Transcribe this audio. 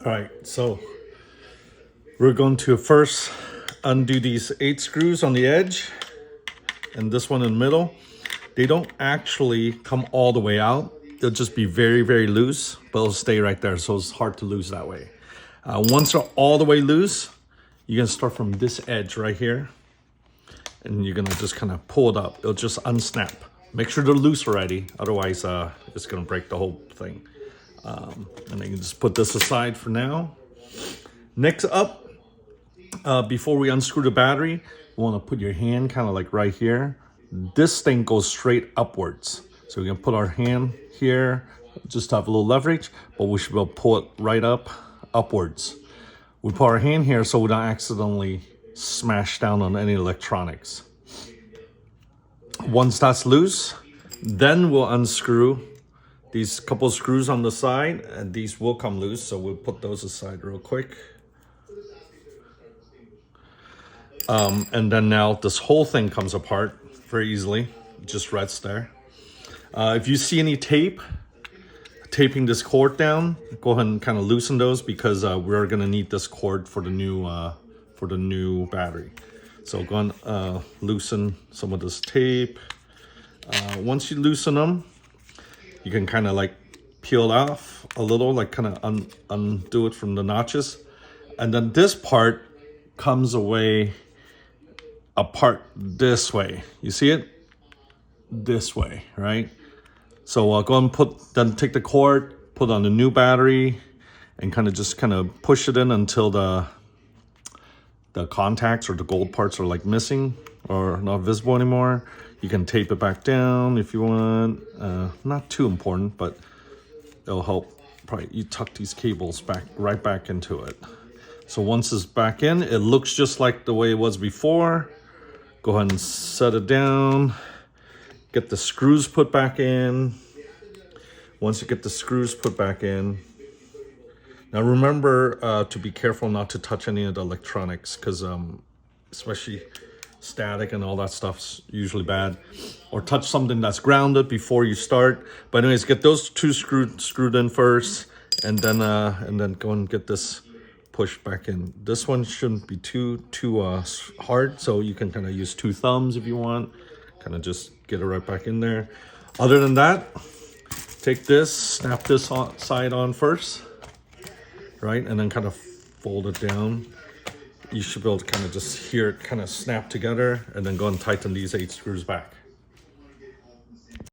All right, so we're going to first undo these 8 screws on the edge and this one in the middle. They don't actually come all the way out. They'll just be very, very loose, but it'll stay right there, so it's hard to lose that way. Once they're all the way loose, you're gonna start from this edge right here, and you're gonna just kind of pull it up. It'll just unsnap. Make sure they're loose already, otherwise it's gonna break the whole thing. And then you just put this aside for now. Next up, before we unscrew the battery, you wanna put your hand kind of like right here. This thing goes straight upwards. So we're gonna put our hand here, just to have a little leverage, but we should be able to pull it right upwards. We put our hand here so we don't accidentally smash down on any electronics. Once that's loose, then we'll unscrew these couple screws on the side, and these will come loose, so we'll put those aside real quick. And then now this whole thing comes apart very easily, just rests there. If you see any tape taping this cord down, go ahead and kind of loosen those, because we're gonna need this cord for the new battery. So go and loosen some of this tape. Once you loosen them, you can kind of like peel off a little, like kind of undo it from the notches. And then this part comes away apart this way. You see it? This way, right? So go and take the cord, put on the new battery, and kind of push it in until the contacts or the gold parts are like missing or not visible anymore. You can tape it back down if you want. Not too important, but it'll help. Probably you tuck these cables right back into it. So once it's back in, it looks just like the way it was before. Go ahead and set it down. Get the screws put back in. Once you get the screws put back in, now remember to be careful not to touch any of the electronics, because especially static and all that stuff's usually bad. Or touch something that's grounded before you start. But anyways, get those 2 screwed in first, and then go and get this pushed back in. This one shouldn't be too hard, so you can kind of use 2 thumbs if you want. Kind of just get it right back in there. Other than that, take this, snap this side on first, right? And then kind of fold it down. You should be able to kind of just hear it kind of snap together, and then go and tighten these 8 screws back.